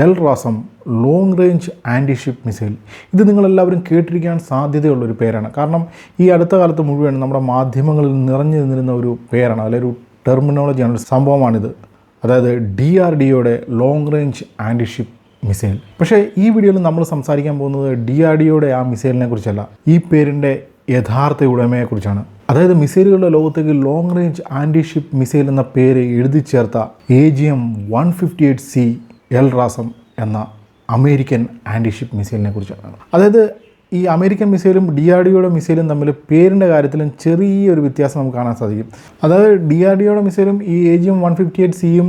L RASM long range anti ship missile. ഇത് നിങ്ങളെല്ലാവരും കേട്ടിരിക്കാൻ സാധ്യതയുള്ളൊരു പേരാണ്. കാരണം ഈ അടുത്ത കാലത്ത് മുഴുവൻ നമ്മുടെ മാധ്യമങ്ങളിൽ നിറഞ്ഞു നിന്നിരുന്ന ഒരു പേരാണ്, അല്ലെങ്കിൽ ഒരു ടെർമിനോളജിയാണ്, ഒരു സംഭവമാണിത്. അതായത് DRDOയുടെ long range anti ship missile. പക്ഷേ ഈ വീഡിയോയിൽ നമ്മൾ സംസാരിക്കാൻ പോകുന്നത് DRDOയുടെ ആ മിസൈലിനെ കുറിച്ചല്ല, ഈ പേരിൻ്റെ യഥാർത്ഥ ഉടമയെക്കുറിച്ചാണ്. അതായത് മിസൈലുകളുടെ ലോകത്തേക്ക് long range anti ship missile എന്ന പേര് എഴുതി ചേർത്ത AGM-158C എൽ റാസം എന്ന അമേരിക്കൻ ആൻറ്റി ഷിപ്പ് മിസൈലിനെ കുറിച്ചാണ്. അതായത് ഈ അമേരിക്കൻ മിസൈലും DRDOയുടെ മിസൈലും തമ്മിൽ പേരിൻ്റെ കാര്യത്തിലും ചെറിയൊരു വ്യത്യാസം നമുക്ക് കാണാൻ സാധിക്കും. അതായത് DRDOയുടെ മിസൈലും ഈ AGM-158Cയും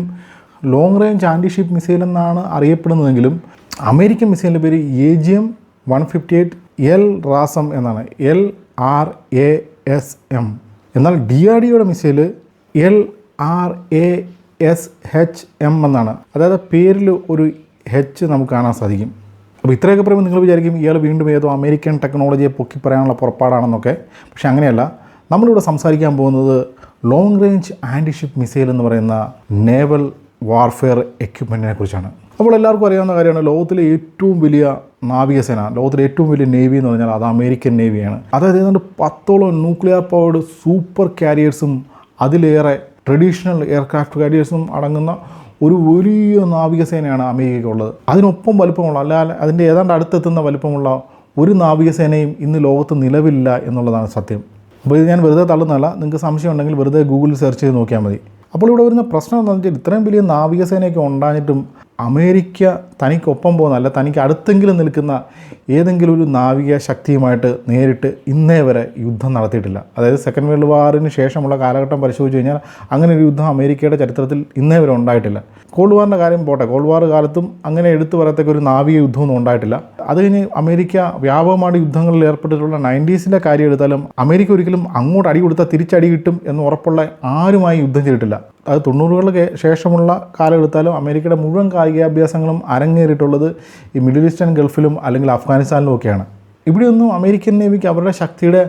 long range anti ship missile എന്നാണ് അറിയപ്പെടുന്നതെങ്കിലും അമേരിക്കൻ മിസൈലിൻ്റെ പേര് AGM-158 എൽ റാസം എന്നാണ്, LRASM. എന്നാൽ DRDOയുടെ മിസൈൽ LRASHM എന്നാണ്. അതായത് പേരിൽ ഒരു H നമുക്ക് കാണാൻ സാധിക്കും. അപ്പോൾ ഇത്രയൊക്കെ പറയുമ്പോൾ നിങ്ങൾ വിചാരിക്കും ഇയാൾ വീണ്ടും ഏതോ അമേരിക്കൻ ടെക്നോളജിയെ പൊക്കി പറയാനുള്ള പുറപ്പാടാണെന്നൊക്കെ. പക്ഷേ അങ്ങനെയല്ല. നമ്മളിവിടെ സംസാരിക്കാൻ പോകുന്നത് long range anti ship missile എന്ന് പറയുന്ന നേവൽ വാർഫെയർ എക്യുപ്മെൻറ്റിനെ കുറിച്ചാണ്. അപ്പോൾ എല്ലാവർക്കും അറിയാവുന്ന കാര്യമാണ്, ലോകത്തിലെ ഏറ്റവും വലിയ നാവികസേന, ലോകത്തിലെ ഏറ്റവും വലിയ നേവി എന്ന് പറഞ്ഞാൽ അത് അമേരിക്കൻ നേവിയാണ്. അതായത് ഏതാണ്ട് 10ഓളം ന്യൂക്ലിയർ പവർഡ് സൂപ്പർ കാരിയേഴ്സും അതിലേറെ ട്രഡീഷണൽ എയർക്രാഫ്റ്റ് കാരിയേഴ്സും അടങ്ങുന്ന ഒരു വലിയ നാവികസേനയാണ് അമേരിക്കയ്ക്കുള്ളത്. അതിനൊപ്പം വലുപ്പമുള്ള, അല്ലാതെ അതിൻ്റെ ഏതാണ്ട് അടുത്തെത്തുന്ന വലുപ്പമുള്ള ഒരു നാവികസേനയും ഇന്ന് ലോകത്ത് നിലവിലില്ല എന്നുള്ളതാണ് സത്യം. അപ്പോൾ ഇത് ഞാൻ വെറുതെ തള്ളുന്നതല്ല, നിങ്ങൾക്ക് സംശയം ഉണ്ടെങ്കിൽ വെറുതെ ഗൂഗിളിൽ സെർച്ച് ചെയ്ത് നോക്കിയാൽ മതി. അപ്പോൾ ഇവിടെ വരുന്ന പ്രശ്നം എന്താണെന്ന് വെച്ചാൽ, ഇത്രയും വലിയ നാവികസേനയൊക്കെ ഉണ്ടായിട്ടും അമേരിക്ക തനിക്കൊപ്പം പോകുന്ന, അല്ല തനിക്ക് അടുത്തെങ്കിലും നിൽക്കുന്ന ഏതെങ്കിലും ഒരു നാവിക ശക്തിയുമായിട്ട് നേരിട്ട് ഇന്നേ വരെ യുദ്ധം നടത്തിയിട്ടില്ല. അതായത് സെക്കൻഡ് വേൾഡ് വാറിന് ശേഷമുള്ള കാലഘട്ടം പരിശോധിച്ച് കഴിഞ്ഞാൽ അങ്ങനെ ഒരു യുദ്ധം അമേരിക്കയുടെ ചരിത്രത്തിൽ ഇന്നേ വരെ ഉണ്ടായിട്ടില്ല. കോൾഡ് വാറിൻ്റെ കാര്യം പോട്ടെ, കോൾഡ് വാർ കാലത്തും അങ്ങനെ എടുത്തു പറയത്തക്ക ഒരു നാവിക യുദ്ധമൊന്നും ഉണ്ടായിട്ടില്ല. അത് കഴിഞ്ഞ് അമേരിക്ക വ്യാപകമായിട്ട് യുദ്ധങ്ങളിൽ ഏർപ്പെട്ടിട്ടുള്ള 90s കാര്യം എടുത്താലും അമേരിക്ക ഒരിക്കലും അങ്ങോട്ട് അടി കൊടുത്താൽ തിരിച്ചടി കിട്ടും എന്ന് ഉറപ്പുള്ള ആരുമായി യുദ്ധം ചെയ്തിട്ടില്ല. അത് 90കളുടെ ശേഷമുള്ള കാലം എടുത്താലും അമേരിക്കയുടെ മുഴുവൻ കായികാഭ്യാസങ്ങളും അരങ്ങേറിയിട്ടുള്ളത് ഈ മിഡിൽ ഈസ്റ്റേൺ ഗൾഫിലും അല്ലെങ്കിൽ അഫ്ഗാനിസ്ഥാനിലും ഒക്കെയാണ്. ഇവിടെയൊന്നും അമേരിക്കൻ നേവിക്ക് അവരുടെ ശക്തിയുടെ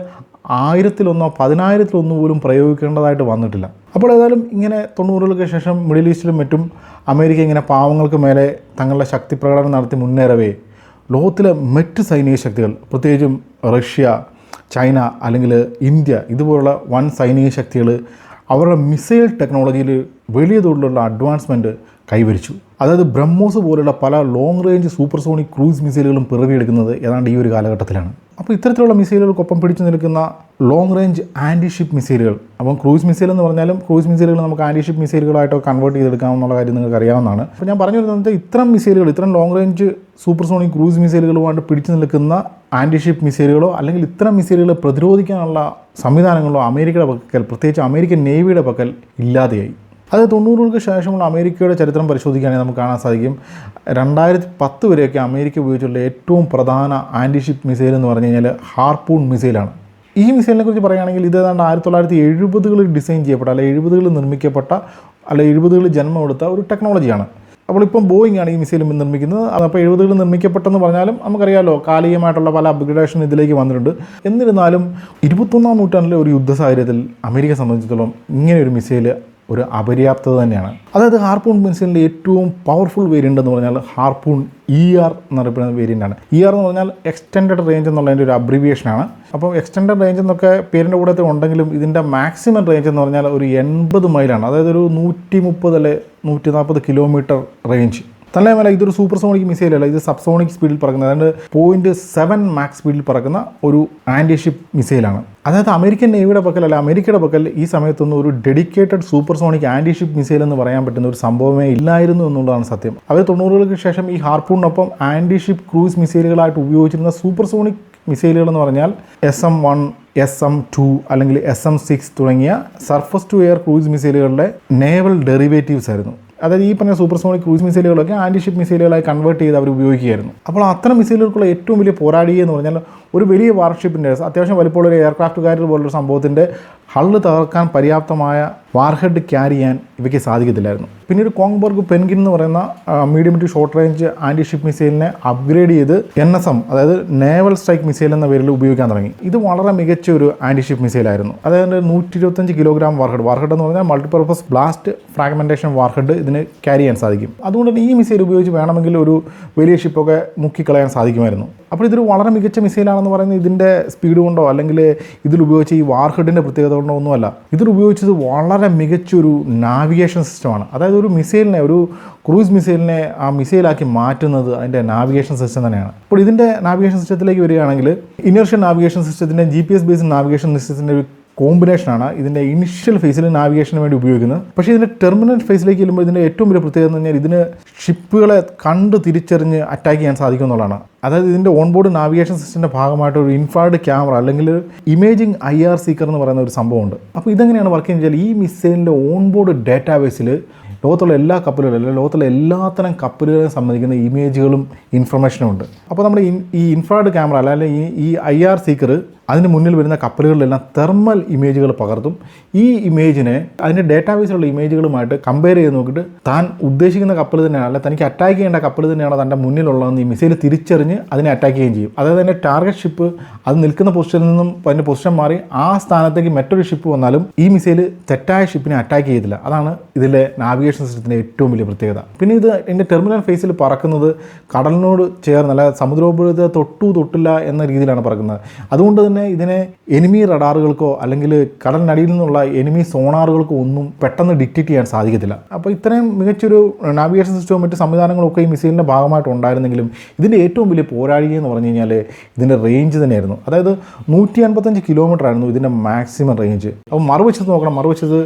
1000-1 10,000-1 പോലും പ്രയോഗിക്കേണ്ടതായിട്ട് വന്നിട്ടില്ല. അപ്പോൾ ഏതായാലും ഇങ്ങനെ 90കൾക്ക് ശേഷം മിഡിൽ ഈസ്റ്റിലും മറ്റും അമേരിക്ക ഇങ്ങനെ പാവങ്ങൾക്ക് മേലെ തങ്ങളുടെ ശക്തി പ്രകടനം നടത്തി മുന്നേറവേ ലോകത്തിലെ മറ്റ് സൈനിക ശക്തികൾ, പ്രത്യേകിച്ചും റഷ്യ, ചൈന അല്ലെങ്കിൽ ഇന്ത്യ ഇതുപോലുള്ള വൻ സൈനിക ശക്തികൾ അവരുടെ മിസൈൽ ടെക്നോളജിയിൽ വലിയ തോതിലുള്ള അഡ്വാൻസ്മെൻറ്റ് കൈവരിച്ചു. അതായത് ബ്രഹ്മോസ് പോലുള്ള പല ലോങ് റേഞ്ച് സൂപ്പർസോണിക് ക്രൂസ് മിസൈലുകളും പിറവിയെടുക്കുന്നത് ഏതാണ്ട് ഈ ഒരു കാലഘട്ടത്തിലാണ്. അപ്പോൾ ഇത്തരത്തിലുള്ള മിസൈലുകൾക്കൊപ്പം പിടിച്ചു നിൽക്കുന്ന ലോങ് റേഞ്ച് ആൻറ്റി ഷിപ്പ് മിസൈലുകൾ, അപ്പം ക്രൂസ് മിസൈൽ എന്ന് പറഞ്ഞാലും ക്രൂസ് മിസൈലുകൾ നമുക്ക് ആൻറ്റി ഷിപ്പ് മിസൈലുകളായിട്ടോ കൺവേർട്ട് ചെയ്തെടുക്കാമെന്നുള്ള കാര്യം നിങ്ങൾക്ക് അറിയാവുന്നതാണ്. അപ്പോൾ ഞാൻ പറഞ്ഞു വരുന്നത് ഇത്തരം മിസൈലുകൾ, ഇത്തരം ലോങ് റേഞ്ച് സൂപ്പർസോണിക് ക്രൂസ് മിസൈലുകളുമായിട്ട് പിടിച്ചു നിൽക്കുന്ന ആൻറ്റി ഷിപ്പ് മിസൈലുകളോ അല്ലെങ്കിൽ ഇത്തരം മിസൈലുകളെ പ്രതിരോധിക്കാനുള്ള സംവിധാനങ്ങളോ അമേരിക്കയുടെ പക്കൽ, പ്രത്യേകിച്ച് അമേരിക്കൻ നേവിയുടെ പക്കൽ ഇല്ലാതെയായി. അത് 90കൾക്ക് ശേഷമുള്ള അമേരിക്കയുടെ ചരിത്രം പരിശോധിക്കുകയാണെങ്കിൽ നമുക്ക് കാണാൻ സാധിക്കും 2010 വരെയൊക്കെ അമേരിക്ക ഉപയോഗിച്ചിട്ടുള്ള ഏറ്റവും പ്രധാന ആൻറ്റി ഷിപ്പ് മിസൈൽ എന്ന് പറഞ്ഞു കഴിഞ്ഞാൽ ഹാർപൂൺ മിസൈലാണ്. ഈ മിസൈലിനെ കുറിച്ച് പറയുകയാണെങ്കിൽ ഇത് ഏതാണ്ട് 1970കളിൽ ഡിസൈൻ ചെയ്യപ്പെട്ട, അല്ലെങ്കിൽ 70കളിൽ നിർമ്മിക്കപ്പെട്ട, അല്ലെങ്കിൽ 70കളിൽ ജന്മം എടുത്ത ഒരു ടെക്നോളജിയാണ്. അപ്പോൾ ഇപ്പം ബോയിങ് ആണ് ഈ മിസൈൽ നിർമ്മിക്കുന്നത്. അപ്പോൾ 70കളിൽ നിർമ്മിക്കപ്പെട്ടെന്ന് പറഞ്ഞാലും നമുക്കറിയാമല്ലോ കാലികമായിട്ടുള്ള പല അപ്ഗ്രേഡേഷൻ ഇതിലേക്ക് വന്നിട്ടുണ്ട്. എന്നിരുന്നാലും 21ാം നൂറ്റാണ്ടിലെ ഒരു യുദ്ധ സാഹചര്യത്തിൽ അമേരിക്കയെ സംബന്ധിച്ചിടത്തോളം ഇങ്ങനെ ഒരു മിസൈൽ ഒരു അപര്യാപ്തത തന്നെയാണ്. അതായത് ഹാർപൂൺ മിസൈലിൻ്റെ ഏറ്റവും പവർഫുൾ വേരിയൻ്റ് എന്ന് പറഞ്ഞാൽ ഹാർപൂൺ ER എന്നറിയപ്പെടുന്ന വേരിയൻ്റാണ്. ER എന്ന് പറഞ്ഞാൽ എക്സ്റ്റെൻഡഡ് റേഞ്ച് എന്നുള്ളതിൻ്റെ ഒരു അബ്രിവിയേഷനാണ്. അപ്പോൾ എക്സ്റ്റെൻഡഡ് റേഞ്ച് എന്നൊക്കെ പേരിൻ്റെ കൂടെ ഉണ്ടെങ്കിലും ഇതിൻ്റെ മാക്സിമം റേഞ്ച് എന്ന് പറഞ്ഞാൽ ഒരു 80 മൈലാണ്. അതായത് ഒരു 130 അല്ലെ 140 കിലോമീറ്റർ റേഞ്ച്. തന്നെയുമല്ല ഇതൊരു സൂപ്പർസോണിക് മിസൈലല്ല, ഇത് സബ്സോണിക് സ്പീഡിൽ പറക്കുന്ന, അതായത് 0.7 മാക്സ് സ്പീഡിൽ പറക്കുന്ന ഒരു ആൻറ്റി ഷിപ്പ് മിസൈലാണ്. അതായത് അമേരിക്കൻ നേവിയുടെ പക്കൽ, അല്ല അമേരിക്കയുടെ പക്കൽ ഈ സമയത്തൊന്നും ഒരു dedicated supersonic anti ship missile എന്ന് പറയാൻ പറ്റുന്ന ഒരു സംഭവമേ ഇല്ലായിരുന്നു എന്നുള്ളതാണ് സത്യം. അവർ 90കൾക്ക് ശേഷം ഈ ഹാർപൂണിനൊപ്പം ആൻറ്റി ഷിപ്പ് ക്രൂസ് മിസൈലുകളായിട്ട് ഉപയോഗിച്ചിരുന്ന സൂപ്പർസോണിക് മിസൈലുകൾ എന്ന് പറഞ്ഞാൽ SM-1, SM-2 അല്ലെങ്കിൽ SM-6 തുടങ്ങിയ സർഫസ് ടു എയർ ക്രൂസ് മിസൈലുകളുടെ നേവൽ ഡെറിവേറ്റീവ്സ് ആയിരുന്നു. അതായത് ഈ പറഞ്ഞ സൂപ്പർസോണിക് ക്രൂസ് മിസൈലുകളൊക്കെ ആൻറ്റി ഷിപ്പ് മിസൈലുകളായി കൺവേർട്ട് ചെയ്ത് അവർ ഉപയോഗിക്കുകയായിരുന്നു. അപ്പോൾ അത്തരം മിസൈലുകൾക്കുള്ള ഏറ്റവും വലിയ പോരാളിയെ എന്ന് പറഞ്ഞാൽ ഒരു വലിയ വാർഷിപ്പിൻ്റെ, അത്യാവശ്യം വലിപ്പമുള്ള ഒരു എയർക്രാഫ്റ്റ് കാരിയർ പോലൊരു സംഭവത്തിൻ്റെ ഹള്ള് തകർക്കാൻ പര്യാപ്തമായ വാർഹെഡ് ക്യാരി ചെയ്യാൻ ഇവയ്ക്ക് സാധിക്കത്തില്ലായിരുന്നു. പിന്നീട് കോങ്ബർഗ് പെൻഗിൻ എന്ന് പറയുന്ന medium to short range anti ship മിസൈലിനെ അപ്ഗ്രേഡ് ചെയ്ത് NSM, അതായത് നേവൽ സ്ട്രൈക്ക് മിസൈൽ എന്ന പേരിൽ ഉപയോഗിക്കാൻ തുടങ്ങി. ഇത് വളരെ മികച്ച ഒരു ആൻറ്റി ഷിപ്പ് മിസൈലായിരുന്നു. അതായത് 125 കിലോഗ്രാം വാർഹെഡ് എന്ന് പറഞ്ഞാൽ മൾട്ടിപർപ്പസ് ബ്ലാസ്റ്റ് ഫ്രാഗ്മെൻറ്റേഷൻ വാർഹെഡ് ഇതിന് ക്യാരി ചെയ്യാൻ സാധിക്കും. അതുകൊണ്ട് തന്നെ ഈ മിസൈൽ ഉപയോഗിച്ച് വേണമെങ്കിൽ ഒരു വലിയ ഷിപ്പൊക്കെ മുക്കിക്കളയാൻ സാധിക്കുമായിരുന്നു. അപ്പോൾ ഇതൊരു വളരെ മികച്ച മിസൈലാണെന്ന് പറയുന്നത് ഇതിൻ്റെ സ്പീഡ് കൊണ്ടോ അല്ലെങ്കിൽ ഇതിലുപയോഗിച്ച ഈ വാർഹെഡിൻ്റെ പ്രത്യേകത കൊണ്ടോ ഒന്നുമല്ല. ഇതിലുപയോഗിച്ചത് വളരെ മികച്ചൊരു നാവിഗേഷൻ സിസ്റ്റമാണ്. അതായത് ഒരു മിസൈലിനെ, ഒരു ക്രൂയിസ് മിസൈലിനെ ആ മിസൈലാക്കി മാറ്റുന്നത് അതിൻ്റെ നാവിഗേഷൻ സിസ്റ്റം തന്നെയാണ്. അപ്പോൾ ഇതിൻ്റെ നാവിഗേഷൻ സിസ്റ്റത്തിലേക്ക് വരികയാണെങ്കിൽ ഇനർഷ്യൽ നാവിഗേഷൻ സിസ്റ്റത്തിൻ്റെ GPS ബേസ്ഡ് നാവിഗേഷൻ സിസ്റ്റത്തിൻ്റെ ഒരു കോമ്പിനേഷനാണ് ഇതിൻ്റെ ഇനിഷ്യൽ ഫേസിൽ നാവിഗേഷന് വേണ്ടി ഉപയോഗിക്കുന്നത്. പക്ഷേ ഇതിൻ്റെ ടെർമിനൽ ഫേസിലേക്ക് ചെല്ലുമ്പോൾ ഇതിൻ്റെ ഏറ്റവും വലിയ പ്രത്യേകത എന്ന് പറഞ്ഞാൽ ഇതിന് ഷിപ്പുകളെ കണ്ട് തിരിച്ചറിഞ്ഞ് അറ്റാക്ക് ചെയ്യാൻ സാധിക്കും എന്നുള്ളതാണ്. അതായത് ഇതിൻ്റെ ഓൺബോർഡ് നാവിഗേഷൻ സിസ്റ്റത്തിൻ്റെ ഭാഗമായിട്ട് ഒരു ഇൻഫ്രാറെഡ് ക്യാമറ അല്ലെങ്കിൽ ഇമേജിംഗ് IR സീക്കർ എന്ന് പറയുന്ന ഒരു സംഭവമുണ്ട്. അപ്പോൾ ഇതെങ്ങനെയാണ് വർക്ക് ചെയ്യുന്നത് വെച്ചാൽ ഈ മിസൈലിൻ്റെ ഓൺബോർഡ് ഡാറ്റാബേസിൽ ലോകത്തുള്ള എല്ലാ കപ്പലുകളും അല്ലെങ്കിൽ ലോകത്തുള്ള എല്ലാത്തരം കപ്പലുകളെയും സംബന്ധിക്കുന്ന ഇമേജുകളും ഇൻഫർമേഷനും ഉണ്ട്. അപ്പോൾ നമ്മൾ ഈ ഇൻഫ്രാറെഡ് ക്യാമറ അല്ലെങ്കിൽ ഈ IR സീക്കർ അതിന് മുന്നിൽ വരുന്ന കപ്പലുകളിലെല്ലാം തെർമൽ ഇമേജുകൾ പകർത്തും. ഈ ഇമേജിനെ അതിൻ്റെ ഡേറ്റാബേസിലുള്ള ഇമേജുകളുമായിട്ട് കമ്പയർ ചെയ്ത് നോക്കിയിട്ട് താൻ ഉദ്ദേശിക്കുന്ന കപ്പൽ തന്നെയാണ്, അല്ലെങ്കിൽ തനിക്ക് അറ്റാക്ക് ചെയ്യേണ്ട കപ്പൽ തന്നെയാണോ തൻ്റെ മുന്നിലുള്ളതെന്ന് ഈ മിസൈൽ തിരിച്ചറിഞ്ഞ് അതിനെ അറ്റാക്ക് ചെയ്യുകയും ചെയ്യും. അതായത് അതിൻ്റെ ടാർഗറ്റ് ഷിപ്പ് അത് നിൽക്കുന്ന പൊസിഷനിൽ നിന്നും അതിൻ്റെ പൊസിഷൻ മാറി ആ സ്ഥാനത്തേക്ക് മറ്റൊരു ഷിപ്പ് വന്നാലും ഈ മിസൈൽ തെറ്റായ ഷിപ്പിനെ അറ്റാക്ക് ചെയ്തില്ല. അതാണ് ഇതിലെ നാവിഗേഷൻ സിസ്റ്റത്തിൻ്റെ ഏറ്റവും വലിയ പ്രത്യേകത. പിന്നെ ഇത് ഇതിൻ്റെ ടെർമിനൽ ഫേസിൽ പറക്കുന്നത് കടലിനോട് ചേർന്ന്, അല്ല സമുദ്രോപരിതലത്തെ തൊട്ടില്ല എന്ന രീതിയിലാണ് പറക്കുന്നത്. അതുകൊണ്ട് തന്നെ ഇതിനെ എനിമി റഡാറുകൾക്കോ അല്ലെങ്കിൽ കടലിനടിയിൽ നിന്നുള്ള എനിമി സോണാറുകൾക്കോ ഒന്നും പെട്ടെന്ന് ഡിറ്റക്ട് ചെയ്യാൻ സാധിക്കത്തില്ല. അപ്പോൾ ഇത്രയും മികച്ചൊരു നാവിഗേഷൻ സിസ്റ്റവും മറ്റ് സംവിധാനങ്ങളൊക്കെ ഈ മിസൈലിൻ്റെ ഭാഗമായിട്ട് ഉണ്ടായിരുന്നെങ്കിലും ഇതിൻ്റെ ഏറ്റവും വലിയ പോരാളിക എന്ന് പറഞ്ഞു കഴിഞ്ഞാൽ ഇതിൻ്റെ റേഞ്ച് തന്നെയായിരുന്നു. അതായത് 155 കിലോമീറ്റർ ആയിരുന്നു ഇതിൻ്റെ മാക്സിമം റേഞ്ച്. അപ്പോൾ മറുവശത്ത് നോക്കണം, മറുവശത്ത്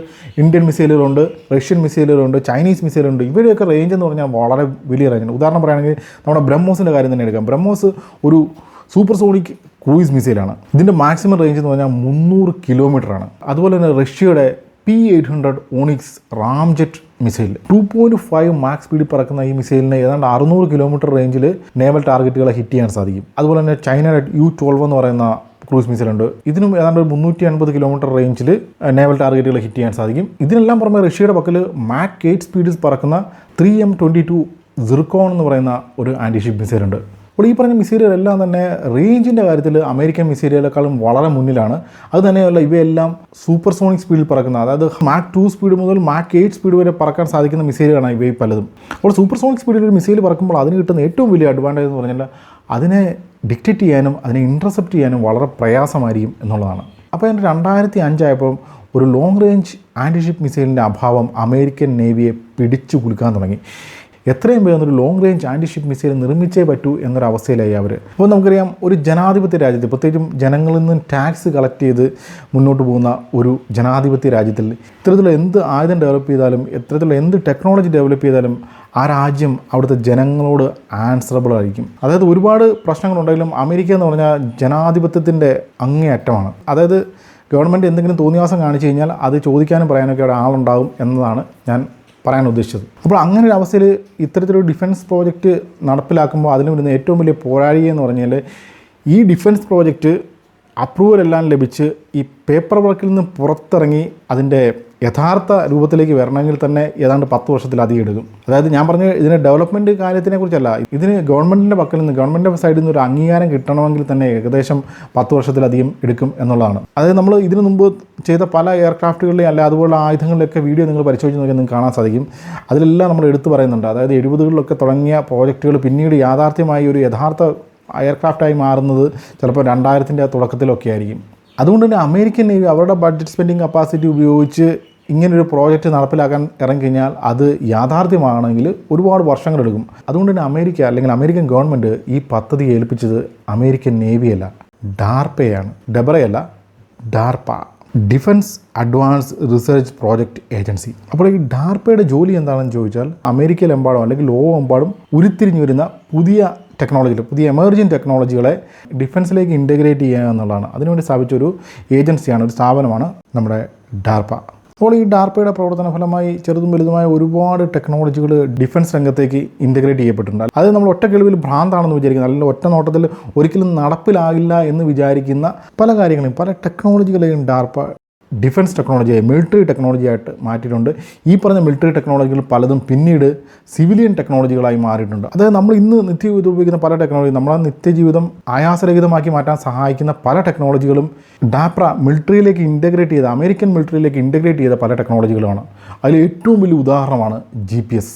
ഇന്ത്യൻ മിസൈലുകളുണ്ട്, റഷ്യൻ മിസൈലുകളുണ്ട്, ചൈനീസ് മിസൈലുണ്ട്. ഇവരുടെയൊക്കെ റേഞ്ച് എന്ന് പറഞ്ഞാൽ വളരെ വലിയ റേഞ്ചാണ്. ഉദാഹരണം പറയുകയാണെങ്കിൽ നമ്മുടെ ബ്രഹ്മോസിൻ്റെ കാര്യം തന്നെ എടുക്കാം. ബ്രഹ്മോസ് ഒരു സൂപ്പർസോണിക് ക്രൂയിസ് മിസൈലാണ്. ഇതിൻ്റെ മാക്സിമം റേഞ്ച് എന്ന് പറഞ്ഞാൽ 300 കിലോമീറ്ററാണ്. അതുപോലെ തന്നെ റഷ്യയുടെ P800 onyx ramjet missile 2.5 max സ്പീഡിൽ പറക്കുന്ന ഈ മിസൈലിന് ഏതാണ്ട് 600 കിലോമീറ്റർ റേഞ്ചിൽ നേവൽ ടാർഗറ്റുകളെ ഹിറ്റ് ചെയ്യാൻ സാധിക്കും. അതുപോലെ തന്നെ ചൈനയുടെ U-12 എന്ന് പറയുന്ന ക്രൂസ് മിസൈലുണ്ട്. ഇതിനും ഏതാണ്ട് 350 കിലോമീറ്റർ റേഞ്ചിൽ നേവൽ ടാർഗറ്റുകൾ ഹിറ്റ് ചെയ്യാൻ സാധിക്കും. ഇതിനെല്ലാം പുറമെ റഷ്യയുടെ പക്കൽ മാക് 8 സ്പീഡിൽ പറക്കുന്ന 3M22 സിർക്കോൺ എന്ന് പറയുന്ന ഒരു ആൻറ്റി ഷിപ്പ് മിസൈലുണ്ട്. അപ്പോൾ ഈ പറഞ്ഞ മിസൈലുകളെല്ലാം തന്നെ റേഞ്ചിൻ്റെ കാര്യത്തിൽ അമേരിക്കൻ മിസൈലുകളെക്കാളും വളരെ മുന്നിലാണ്. അത് തന്നെയല്ല, ഇവയെല്ലാം സൂപ്പർസോണിക് സ്പീഡിൽ പറക്കുന്ന, അതായത് മാക് 2 സ്പീഡ് മുതൽ മാക് 8 സ്പീഡ് വരെ പറക്കാൻ സാധിക്കുന്ന മിസൈലുകളാണ് ഇവയിൽ പലതും. അപ്പോൾ സൂപ്പർസോണിക് സ്പീഡിൽ ഒരു മിസൈൽ പറക്കുമ്പോൾ അതിന് കിട്ടുന്ന ഏറ്റവും വലിയ അഡ്വാൻറ്റേജ് എന്ന് പറഞ്ഞാൽ അതിനെ ഡിറ്റക്റ്റ് ചെയ്യാനും അതിനെ ഇൻ്റർസെപ്റ്റ് ചെയ്യാനും വളരെ പ്രയാസമായിരിക്കും എന്നുള്ളതാണ്. അപ്പോൾ അതിൻ്റെ 2005 ആയപ്പോൾ ഒരു ലോങ് റേഞ്ച് ആൻറ്റി ഷിപ്പ് മിസൈലിൻ്റെ അഭാവം അമേരിക്കൻ നേവിയെ പിടിച്ചു കുലുക്കാൻ തുടങ്ങി. എത്രയും വേഗം ഒരു long range anti ship missile നിർമ്മിച്ചേ പറ്റൂ എന്നൊരവസ്ഥയിലായി അവർ. അപ്പോൾ നമുക്കറിയാം, ഒരു ജനാധിപത്യ രാജ്യത്ത്, പ്രത്യേകിച്ചും ജനങ്ങളിൽ നിന്നും ടാക്സ് കളക്ട് ചെയ്ത് മുന്നോട്ട് പോകുന്ന ഒരു ജനാധിപത്യ രാജ്യത്തിൽ ഇത്തരത്തിലുള്ള എന്ത് ആയുധം ഡെവലപ്പ് ചെയ്താലും, ഇത്തരത്തിലുള്ള എന്ത് ടെക്നോളജി ഡെവലപ്പ് ചെയ്താലും ആ രാജ്യം അവിടുത്തെ ജനങ്ങളോട് ആൻസറബിൾ ആയിരിക്കും. അതായത് ഒരുപാട് പ്രശ്നങ്ങളുണ്ടെങ്കിലും അമേരിക്ക എന്ന് പറഞ്ഞാൽ ജനാധിപത്യത്തിൻ്റെ അങ്ങേയറ്റമാണ്. അതായത് ഗവൺമെൻറ് എന്തെങ്കിലും തോന്നിയാസം കാണിച്ചു കഴിഞ്ഞാൽ അത് ചോദിക്കാനും പറയാനൊക്കെ അവിടെ ആളുണ്ടാകും എന്നതാണ് ഞാൻ പറയാൻ ഉദ്ദേശിച്ചത്. അപ്പോൾ അങ്ങനെ ഒരു അവസ്ഥയിൽ ഇത്തരത്തിലൊരു ഡിഫൻസ് പ്രോജക്റ്റ് നടപ്പിലാക്കുമ്പോൾ അതിന് വരുന്ന ഏറ്റവും വലിയ പോരാളിക എന്ന് പറഞ്ഞാൽ ഈ ഡിഫൻസ് പ്രോജക്റ്റ് അപ്രൂവലെല്ലാം ലഭിച്ച് ഈ പേപ്പർ വർക്കിൽ നിന്ന് പുറത്തിറങ്ങി അതിൻ്റെ യഥാർത്ഥ രൂപത്തിലേക്ക് വരണമെങ്കിൽ തന്നെ ഏതാണ്ട് 10 വർഷത്തിലധികം എടുക്കും. അതായത് ഞാൻ പറഞ്ഞ ഇതിൻ്റെ ഡെവലപ്മെൻറ്റ് കാര്യത്തിനെ കുറിച്ചല്ല, ഇതിന് ഗവൺമെൻറ്റിൻ്റെ പക്കൽ നിന്ന്, ഗവൺമെൻറ്റിൻ്റെ സൈഡിൽ നിന്ന് ഒരു അംഗീകാരം കിട്ടണമെങ്കിൽ തന്നെ ഏകദേശം 10 വർഷത്തിലധികം എടുക്കും എന്നുള്ളതാണ്. അതായത് നമ്മൾ ഇതിനു മുമ്പ് ചെയ്ത പല എയർക്രാഫ്റ്റുകളിലെയും അല്ല അതുപോലുള്ള ആയുധങ്ങളിലൊക്കെ വീഡിയോ നിങ്ങൾ പരിശോധിച്ച് നോക്കിയാൽ നിങ്ങൾക്ക് കാണാൻ സാധിക്കും. അതിലെല്ലാം നമ്മൾ എടുത്തു പറയുന്നുണ്ട്. അതായത് 70കളിലൊക്കെ തുടങ്ങിയ പ്രോജക്റ്റുകൾ പിന്നീട് യാഥാർത്ഥ്യമായി ഒരു യഥാർത്ഥ എയർക്രാഫ്റ്റായി മാറുന്നത് ചിലപ്പോൾ 2000ൻ്റെ തുടക്കത്തിലൊക്കെ ആയിരിക്കും. അതുകൊണ്ട് തന്നെ അമേരിക്കൻ നേവി അവരുടെ ബഡ്ജറ്റ് സ്പെൻഡിങ് കപ്പാസിറ്റി ഉപയോഗിച്ച് ഇങ്ങനൊരു പ്രോജക്റ്റ് നടപ്പിലാക്കാൻ ഇറങ്ങിക്കഴിഞ്ഞാൽ അത് യാഥാർത്ഥ്യമാണെങ്കിൽ ഒരുപാട് വർഷങ്ങളെടുക്കും. അതുകൊണ്ട് തന്നെ അമേരിക്ക അല്ലെങ്കിൽ അമേരിക്കൻ ഗവൺമെൻറ് ഈ പദ്ധതി ഏൽപ്പിച്ചത് അമേരിക്കൻ നേവിയല്ല, ഡാർപ്പയാണ്. ഡെബറയല്ല, DARPA, defence advance research project agency. അപ്പോൾ ഈ ഡാർപ്പയുടെ ജോലി എന്താണെന്ന് ചോദിച്ചാൽ അമേരിക്കയിലെമ്പാടും അല്ലെങ്കിൽ ലോകമെമ്പാടും ഉരുത്തിരിഞ്ഞു വരുന്ന പുതിയ ടെക്നോളജികൾ, പുതിയ എമർജിങ് ടെക്നോളജികളെ ഡിഫൻസിലേക്ക് ഇൻ്റഗ്രേറ്റ് ചെയ്യുക എന്നുള്ളതാണ്. അതിനുവേണ്ടി സ്ഥാപിച്ചൊരു ഏജൻസിയാണ്, ഒരു സ്ഥാപനമാണ് നമ്മുടെ ഡാർപ്പ. അപ്പോൾ ഈ ഡാർപ്പയുടെ പ്രവർത്തന ഫലമായി ചെറുതും വലുതുമായ ഒരുപാട് ടെക്നോളജികൾ ഡിഫൻസ് രംഗത്തേക്ക് ഇൻ്റഗ്രേറ്റ് ചെയ്യപ്പെട്ടിട്ടുണ്ട്. അത് നമ്മൾ ഒറ്റ കേൾവിൽ ഭ്രാന്താണെന്ന് വിചാരിക്കുന്നത്, അല്ലെങ്കിൽ ഒറ്റ നോട്ടത്തിൽ ഒരിക്കലും നടപ്പിലാകില്ല എന്ന് വിചാരിക്കുന്ന പല കാര്യങ്ങളെയും, പല ടെക്നോളജികളെയും ഡാർപ്പ ഡിഫൻസ് ടെക്നോളജിയായി മിലിറ്ററി ടെക്നോളജി ആയിട്ട് മാറ്റിയിട്ടുണ്ട്. ഈ പറഞ്ഞ മിലിറ്ററി ടെക്നോളജികൾ പലതും പിന്നീട് സിവിലിയൻ ടെക്നോളജികളായി മാറിയിട്ടുണ്ട്. അതായത് നമ്മൾ ഇന്ന് നിത്യജീവിതം ഉപയോഗിക്കുന്ന പല ടെക്നോളജി, നമ്മളെ നിത്യജീവിതം ആയാസരഹിതമാക്കി മാറ്റാൻ സഹായിക്കുന്ന പല ടെക്നോളജികളും ഡാപ്ര മിലിറ്ററിയിലേക്ക് ഇൻ്റഗ്രേറ്റ് ചെയ്ത, അമേരിക്കൻ മിലിറ്ററിയിലേക്ക് ഇൻ്റഗ്രേറ്റ് ചെയ്ത പല ടെക്നോളജികളുമാണ്. അതിൽ ഏറ്റവും വലിയ ഉദാഹരണമാണ് GPS.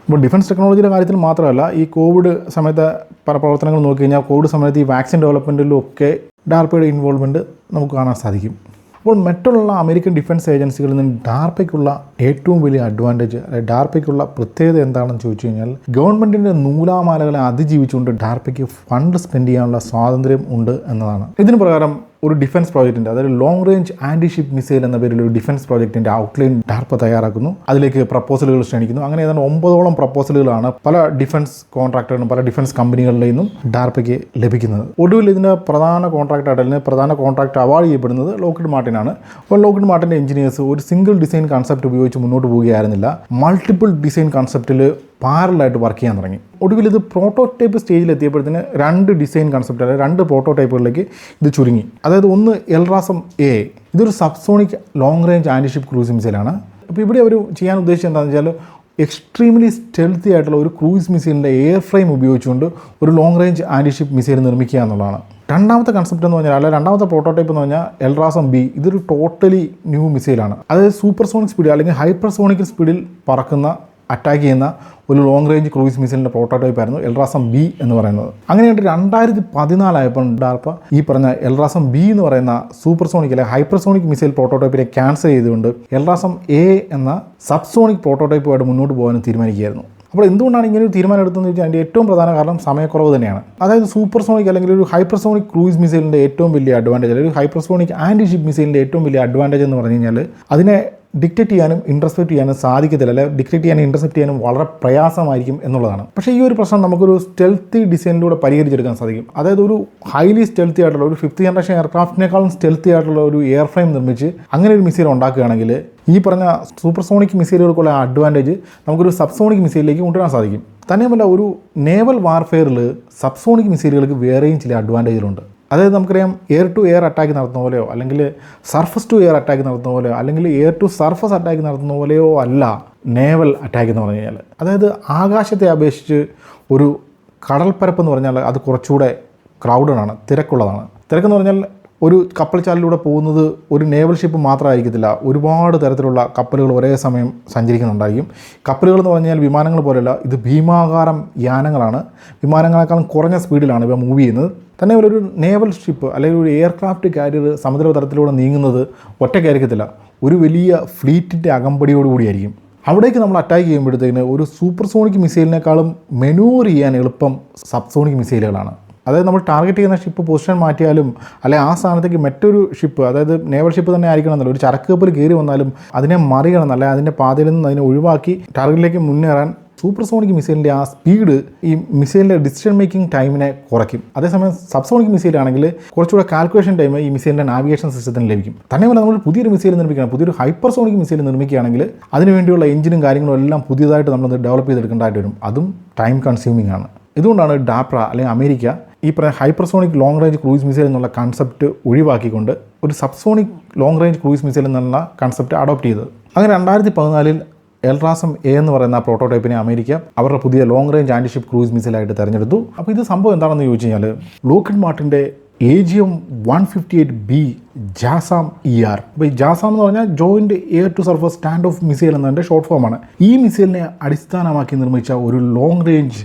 ഇപ്പോൾ ഡിഫൻസ് ടെക്നോളജിയുടെ കാര്യത്തിൽ മാത്രമല്ല, ഈ കോവിഡ് സമയത്ത് പല പ്രവർത്തനങ്ങൾ നോക്കി കഴിഞ്ഞാൽ കോവിഡ് സമയത്ത് ഈ വാക്സിൻ ഡെവലപ്മെൻറ്റിലും ഒക്കെ ഡാർപ്പയുടെ ഇൻവോൾവ്മെൻറ്റ് നമുക്ക് കാണാൻ സാധിക്കും. അപ്പോൾ മറ്റുള്ള അമേരിക്കൻ ഡിഫൻസ് ഏജൻസികളിൽ നിന്ന് ഡാർപ്പയ്ക്കുള്ള ഏറ്റവും വലിയ അഡ്വാൻറ്റേജ്, ഡാർപ്പയ്ക്കുള്ള പ്രത്യേകത എന്താണെന്ന് ചോദിച്ചു കഴിഞ്ഞാൽ, ഗവൺമെൻറ്റിൻ്റെ നൂലാമാലകളെ അതിജീവിച്ചുകൊണ്ട് ഡാർപ്പയ്ക്ക് ഫണ്ട് സ്പെൻഡ് ചെയ്യാനുള്ള സ്വാതന്ത്ര്യം ഉണ്ട് എന്നതാണ്. ഇതിന് പ്രകാരം ഒരു ഡിഫൻസ് പ്രോജക്റ്റിൻ്റെ, അതായത് long range anti ship missile എന്ന പേരിൽ ഒരു ഡിഫൻസ് പ്രോജക്റ്റിൻ്റെ ഔട്ട്ലൈൻ ഡാർപ്പ തയ്യാറാക്കുന്നു. അതിലേക്ക് പ്രപ്പോസലുകൾ ക്ഷണിക്കുന്നു. അങ്ങനെ ഏതാണ്ട് 9ഓളം പ്രപ്പോസലുകളാണ് പല ഡിഫൻസ് കോൺട്രാക്ടറിനും പല ഡിഫൻസ് കമ്പനികളിൽ നിന്നും ഡാർപ്പയ്ക്ക് ലഭിക്കുന്നത്. ഒടുവിൽ ഇതിൻ്റെ പ്രധാന കോൺട്രാക്റ്റായിട്ട് അല്ലെങ്കിൽ പ്രധാന കോൺട്രാക്ട് അവാർഡ് ചെയ്യപ്പെടുന്നത് ലോക്ക്ഹീഡ് മാർട്ടിനാണ്. അപ്പോൾ ലോക്ക്ഹീഡ് മാർട്ടിൻ്റെ എഞ്ചിനീയേഴ്സ് ഒരു സിംഗിൾ ഡിസൈൻ കൺസെപ്റ്റ് ഉപയോഗിച്ച് മുന്നോട്ട് പോവുകയായിരുന്നില്ല, മൾട്ടിപ്പിൾ ഡിസൈൻ കൺസെപ്റ്റിൽ പാരലായിട്ട് വർക്ക് ചെയ്യാൻ തുടങ്ങി. ഒടുവിൽ ഇത് പ്രോട്ടോടൈപ്പ് സ്റ്റേജിൽ എത്തിയപ്പോഴത്തേന് 2 ഡിസൈൻ കൺസെപ്റ്റ്, അതായത് 2 പ്രോട്ടോടൈപ്പുകളിലേക്ക് ഇത് ചുരുങ്ങി. അതായത് ഒന്ന് എൽറാസം A, ഇതൊരു subsonic long range anti-ship cruise മിസൈലാണ്. അപ്പോൾ ഇവിടെ അവർ ചെയ്യാൻ ഉദ്ദേശിച്ചത് എന്താണെന്ന് വെച്ചാൽ, എക്സ്ട്രീംലി സ്റ്റെൽത്തി ആയിട്ടുള്ള ഒരു ക്രൂസ് മിസൈലിൻ്റെ എയർ ഫ്രെയിം ഉപയോഗിച്ചുകൊണ്ട് ഒരു ലോങ് റേഞ്ച് ആൻറ്റിഷിപ്പ് മിസൈൽ നിർമ്മിക്കുക എന്നുള്ളതാണ്. രണ്ടാമത്തെ കൺസെപ്റ്റ് എന്ന് പറഞ്ഞാൽ, അല്ലെങ്കിൽ രണ്ടാമത്തെ പ്രോട്ടോടൈപ്പ് എന്ന് പറഞ്ഞാൽ എൽറാസം B, ഇതൊരു ടോട്ടലി ന്യൂ മിസൈലാണ്. അതായത് സൂപ്പർസോണിക് സ്പീഡ് അല്ലെങ്കിൽ ഹൈപ്പർസോണിക് സ്പീഡിൽ പറക്കുന്ന അറ്റാക്ക് ചെയ്യുന്ന ഒരു ലോങ് റേഞ്ച് ക്രൂയിസ് മിസൈലിൻ്റെ പ്രോട്ടോടൈപ്പ് ആയിരുന്നു എൽറാസം B എന്ന് പറയുന്നത്. അങ്ങനെയായിട്ട് 2014 ആയപ്പോൾ ഡാർപ്പ ഈ പറഞ്ഞ എൽറാസം B എന്ന് പറയുന്ന സൂപ്പർസോണിക് അല്ലെങ്കിൽ ഹൈപ്പർസോണിക് മിസൈൽ പ്രോട്ടോടൈപ്പിനെ ക്യാൻസൽ ചെയ്തുകൊണ്ട് എൽറാസം A എന്ന സബ്സോണിക് പ്രോട്ടോടൈപ്പുമായിട്ട് മുന്നോട്ട് പോകാനും തീരുമാനിക്കുകയായിരുന്നു. അപ്പോൾ എന്തുകൊണ്ടാണ് ഇങ്ങനെ ഒരു തീരുമാനം എടുത്തതെന്ന് വെച്ചാൽ, അതിൻ്റെ ഏറ്റവും പ്രധാന കാരണം സമയക്കുറവ് തന്നെയാണ്. അതായത് സൂപ്പർസോണിക് അല്ലെങ്കിൽ ഒരു ഹൈപ്പർസോണിക് ക്രൂയിസ് മിസൈലിൻ്റെ ഏറ്റവും വലിയ അഡ്വാൻറ്റേജ്, അല്ലെങ്കിൽ ഒരു ഹൈപ്പർസോണിക് ആൻറ്റി ഷിപ്പ് മിസൈലിൻ്റെ ഏറ്റവും വലിയ അഡ്വാൻറ്റേജ് എന്ന് പറഞ്ഞു കഴിഞ്ഞാൽ, അതിനെ ഡിക്റ്റേറ്റ് ചെയ്യാനും ഇൻ്റർസെപ്റ്റ് ചെയ്യാനും സാധിക്കത്തില്ല, അല്ലെങ്കിൽ ഡിക്റ്റേറ്റ് ചെയ്യാനും ഇൻ്റർസെപ്റ്റ് ചെയ്യാനും വളരെ പ്രയാസമായിരിക്കും എന്നുള്ളതാണ്. പക്ഷേ ഈ ഒരു പ്രശ്നം നമുക്കൊരു സ്റ്റെൽത്തി ഡിസൈനിലൂടെ പരിഹരിച്ചെടുക്കാൻ സാധിക്കും. അതായത് ഒരു ഹൈലി സ്റ്റെൽത്തി ആയിട്ടുള്ള ഒരു 5th ജനറേഷൻ എയർക്രാഫ്റ്റിനേക്കാളും സ്റ്റെൽത്തി ആയിട്ടുള്ള ഒരു എയർ ഫ്രെയിം നിർമ്മിച്ച് അങ്ങനെ ഒരു മിസൈൽ ഉണ്ടാക്കുകയാണെങ്കിൽ ഈ പറഞ്ഞ സൂപ്പർസോണിക് മിസൈലുകൾക്കുള്ള അഡ്വാൻറ്റേജ് നമുക്കൊരു സബ്സോണിക് മിസൈലിലേക്ക് കൊണ്ടുവരാൻ സാധിക്കും. തന്നെയുമല്ല, ഒരു നേവൽ വാർഫെയറിൽ സബ്സോണിക് മിസൈലുകൾക്ക് വേറെയും ചില അഡ്വാൻറ്റേജുകളുണ്ട്. അതായത് നമുക്കറിയാം, എയർ ടു എയർ അറ്റാക്ക് നടത്തുന്ന പോലെയോ അല്ലെങ്കിൽ സർഫസ് ടു എയർ അറ്റാക്ക് നടത്തുന്ന പോലെയോ അല്ലെങ്കിൽ എയർ ടു സർഫസ് അറ്റാക്ക് നടത്തുന്ന പോലെയോ അല്ല നേവൽ അറ്റാക്ക് എന്ന് പറഞ്ഞു കഴിഞ്ഞാൽ. അതായത് ആകാശത്തെ അപേക്ഷിച്ച് ഒരു കടൽപ്പരപ്പ് എന്ന് പറഞ്ഞാൽ അത് കുറച്ചുകൂടെ ക്രൗഡഡാണ്, തിരക്കുള്ളതാണ്. തിരക്കെന്ന് പറഞ്ഞാൽ ഒരു കപ്പൽ ചാലിലൂടെ പോകുന്നത് ഒരു നേവൽ ഷിപ്പ് മാത്രമായിരിക്കത്തില്ല, ഒരുപാട് തരത്തിലുള്ള കപ്പലുകൾ ഒരേ സമയം സഞ്ചരിക്കുന്നുണ്ടായിരിക്കും. കപ്പലുകൾ എന്ന് പറഞ്ഞാൽ വിമാനങ്ങൾ പോലെയല്ല, ഇത് ഭീമാകാരം യാനങ്ങളാണ്. വിമാനങ്ങളെക്കാളും കുറഞ്ഞ സ്പീഡിലാണ് ഇവ മൂവ് ചെയ്യുന്നത്. തന്നെ ഒരു നേവൽ ഷിപ്പ് അല്ലെങ്കിൽ ഒരു എയർക്രാഫ്റ്റ് കാരിയർ സമുദ്രതലത്തിലൂടെ നീങ്ങുന്നത് ഒറ്റയ്ക്കായിരിക്കത്തില്ല, ഒരു വലിയ ഫ്ലീറ്റിൻ്റെ അകമ്പടിയോടുകൂടിയായിരിക്കും. അവിടേക്ക് നമ്മൾ അറ്റാക്ക് ചെയ്യുമ്പോഴത്തേക്കിന് ഒരു സൂപ്പർസോണിക് മിസൈലിനേക്കാളും മെനൂവർ ചെയ്യാൻ എളുപ്പം സബ്സോണിക് മിസൈലുകളാണ്. അതായത് നമ്മൾ ടാർഗറ്റ് ചെയ്യുന്ന ഷിപ്പ് പൊസിഷൻ മാറ്റിയാലും അല്ലെങ്കിൽ ആ സ്ഥാനത്തേക്ക് മറ്റൊരു ഷിപ്പ്, അതായത് നേവൽ ഷിപ്പ് തന്നെ ആയിരിക്കണമെന്നല്ല, ഒരു ചരക്ക് കപ്പൽ കയറി വന്നാലും അതിനെ മറികടന്ന് അല്ലെങ്കിൽ അതിൻ്റെ പാതയിൽ നിന്ന് അതിനെ ഒഴിവാക്കി ടാർഗറ്റിലേക്ക് മുന്നേറാൻ സൂപ്പർസോണിക് മിസൈലിൻ്റെ ആ സ്പീഡ് ഈ മിസൈലിൻ്റെ ഡിസിഷൻ മേക്കിംഗ് ടൈമിനെ കുറയ്ക്കും. അതേസമയം സബ്സോണിക് മിസൈലാണെങ്കിൽ കുറച്ചുകൂടെ കാൽക്കുലേഷൻ ടൈം ഈ മിസൈലിൻ്റെ നാവിഗേഷൻ സിസ്റ്റത്തിന് ലഭിക്കും. തന്നെയുമല്ല, നമ്മൾ പുതിയൊരു മിസൈൽ നിർമ്മിക്കുകയാണ്, പുതിയൊരു ഹൈപ്പർസോണിക് മിസൈൽ നിർമ്മിക്കുകയാണെങ്കിൽ അതിനുവേണ്ടിയുള്ള എഞ്ചിനും കാര്യങ്ങളും എല്ലാം പുതിയതായിട്ട് നമ്മൾ ഡെവലപ്പ് ചെയ്തെടുക്കേണ്ടതായിട്ട് വരും. അതും ടൈം കൺസ്യൂമിംഗ് ആണ്. ഇതുകൊണ്ടാണ് ഡാപ്ര അല്ലെങ്കിൽ അമേരിക്ക ഈ പറയുന്ന hypersonic long range cruise missile എന്നുള്ള കൺസെപ്റ്റ് ഒഴിവാക്കിക്കൊണ്ട് ഒരു subsonic long range cruise missile എന്നുള്ള കൺസെപ്റ്റ് അഡോപ്റ്റ് ചെയ്തത്. അങ്ങനെ 2014 എൽറാസം A എന്ന് പറയുന്ന പ്രോട്ടോടൈപ്പിനെ അമേരിക്ക അവരുടെ പുതിയ ലോങ് റേഞ്ച് ആൻറ്റിഷിപ്പ് ക്രൂയിസ് മിസൈലായിട്ട് തിരഞ്ഞെടുത്തു. അപ്പോൾ ഇത് സംഭവം എന്താണെന്ന് ചോദിച്ചു കഴിഞ്ഞാൽ, ലോക്ക്ഹീഡ് മാർട്ടിൻ്റെ AGM-158B ജാസാം ER. അപ്പോൾ ഈ ജാസാം എന്ന് പറഞ്ഞാൽ joint air to surface stand off missile എന്നതിൻ്റെ ഷോർട്ട് ഫോമാണ്. ഈ മിസൈലിനെ അടിസ്ഥാനമാക്കി നിർമ്മിച്ച ഒരു ലോങ് റേഞ്ച്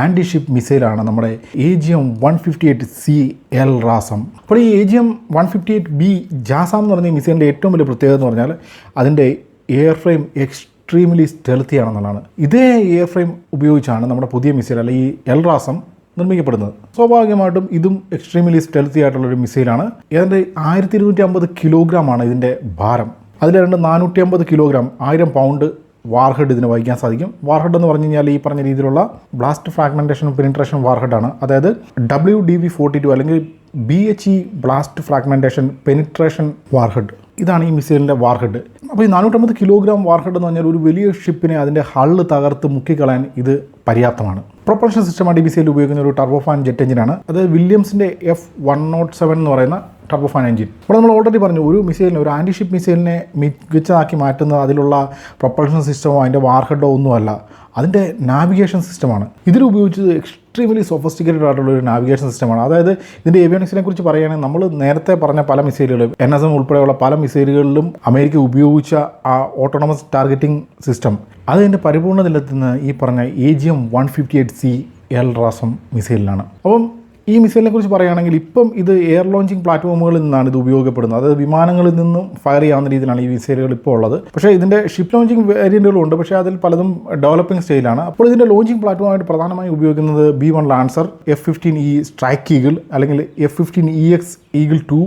ആൻറ്റിഷിപ്പ് മിസൈലാണ് നമ്മുടെ AGM-158C എൽറാസം. അപ്പോൾ ഈ AGM-158B ജാസാം എന്ന് പറഞ്ഞ ഈ മിസൈലിൻ്റെ ഏറ്റവും വലിയ പ്രത്യേകത എന്ന് പറഞ്ഞാൽ അതിൻ്റെ എയർ ഫ്രെയിം എക്സ്ട്രീംലി സ്റ്റെൽത്തി ആണെന്നുള്ളതാണ്. ഇതേ എയർ ഫ്രെയിം ഉപയോഗിച്ചാണ് നമ്മുടെ പുതിയ മിസൈൽ അല്ലെങ്കിൽ ഈ എൽറാസം നിർമ്മിക്കപ്പെടുന്നത്. സ്വാഭാവികമായിട്ടും ഇതും എക്സ്ട്രീംലി സ്റ്റെൽത്തി ആയിട്ടുള്ളൊരു മിസൈലാണ്. ഏതാണ്ട് 1250 കിലോഗ്രാമാണ് ഇതിൻ്റെ ഭാരം. അതിൽ 450 കിലോഗ്രാം 1000 പൗണ്ട് വാർഹെഡ് ഇതിന് വഹിക്കാൻ സാധിക്കും. വാർഹെഡ് എന്ന് പറഞ്ഞു കഴിഞ്ഞാൽ ഈ പറഞ്ഞ രീതിയിലുള്ള ബ്ലാസ്റ്റ് ഫ്രാഗ്മെൻറ്റേഷൻ പെനിട്രേഷൻ വാർഹെഡാണ്. അതായത് WDV-42 അല്ലെങ്കിൽ BHE blast fragmentation penetration warhead, ഇതാണ് ഈ മിസൈലിൻ്റെ വാർഹെഡ്. അപ്പോൾ ഈ 450 കിലോഗ്രാം വാർഹെഡ് എന്ന് പറഞ്ഞാൽ ഒരു വലിയ ഷിപ്പിനെ അതിൻ്റെ ഹള്ള് തകർത്ത് മുക്കിക്കളയാൻ ഇത് പര്യാപ്തമാണ്. പ്രൊപ്പൽഷൻ സിസ്റ്റമാണ് ഈ മിസൈൽ ഉപയോഗിക്കുന്ന ഒരു ടർബോഫാൻ ജെറ്റ് എഞ്ചിനാണ്. അത് വില്യംസിൻ്റെ F107 എന്ന് പറയുന്ന ടർബോഫാൻ എഞ്ചിൻ. അപ്പോൾ നമ്മൾ ഓൾറെഡി പറഞ്ഞു, ഒരു മിസൈലിനെ, ഒരു ആൻറ്റി ഷിപ്പ് മിസൈലിനെ മികച്ചതാക്കി മാറ്റുന്നത് അതിലുള്ള പ്രൊപ്പൽഷൻ സിസ്റ്റമോ അതിൻ്റെ വാർഹെഡോ ഒന്നുമല്ല, അതിൻ്റെ നാവിഗേഷൻ സിസ്റ്റമാണ്. ഇതിലുപയോഗിച്ചത് എക്സ്ട്രീംലി സൊഫിസ്റ്റിക്കേറ്റഡ് ആയിട്ടുള്ള ഒരു നാവിഗേഷൻ സിസ്റ്റമാണ്. അതായത് ഇതിൻ്റെ ഏവിയോണിക്സിനെ കുറിച്ച് പറയുകയാണെങ്കിൽ നമ്മൾ നേരത്തെ പറഞ്ഞ പല മിസൈലുകളും NSM ഉൾപ്പെടെയുള്ള പല മിസൈലുകളിലും അമേരിക്ക ഉപയോഗിച്ച ആ ഓട്ടോണമസ് ടാർഗറ്റിംഗ് സിസ്റ്റം അതിൻ്റെ പരിപൂർണ്ണതയിലെത്തുന്ന ഈ പറഞ്ഞ AGM-158C LRASM മിസൈലിലാണ്. അപ്പം ഈ മിസൈലിനെ കുറിച്ച് പറയുകയാണെങ്കിൽ ഇപ്പം ഇത് എയർ ലോഞ്ചിങ് പ്ലാറ്റ്ഫോമുകളിൽ നിന്നാണ് ഇത് ഉപയോഗപ്പെടുന്നത്. അതായത് വിമാനങ്ങളിൽ നിന്നും ഫയർ ചെയ്യാവുന്ന രീതിയിലാണ് ഈ മിസൈലുകൾ ഇപ്പോൾ ഉള്ളത്. പക്ഷേ ഇതിൻ്റെ ഷിപ്പ് ലോഞ്ചിങ് വേരിയൻറ്റുകളുണ്ട്, പക്ഷേ അതിൽ പലതും ഡെവലപ്പിംഗ് സ്റ്റേജിലാണ്. അപ്പോൾ ഇതിൻ്റെ ലോഞ്ചിങ് പ്ലാറ്റ്ഫോമായിട്ട് പ്രധാനമായും ഉപയോഗിക്കുന്നത് B-1 Lancer, F-15E strike eagle, അല്ലെങ്കിൽ F-15EX eagle 2,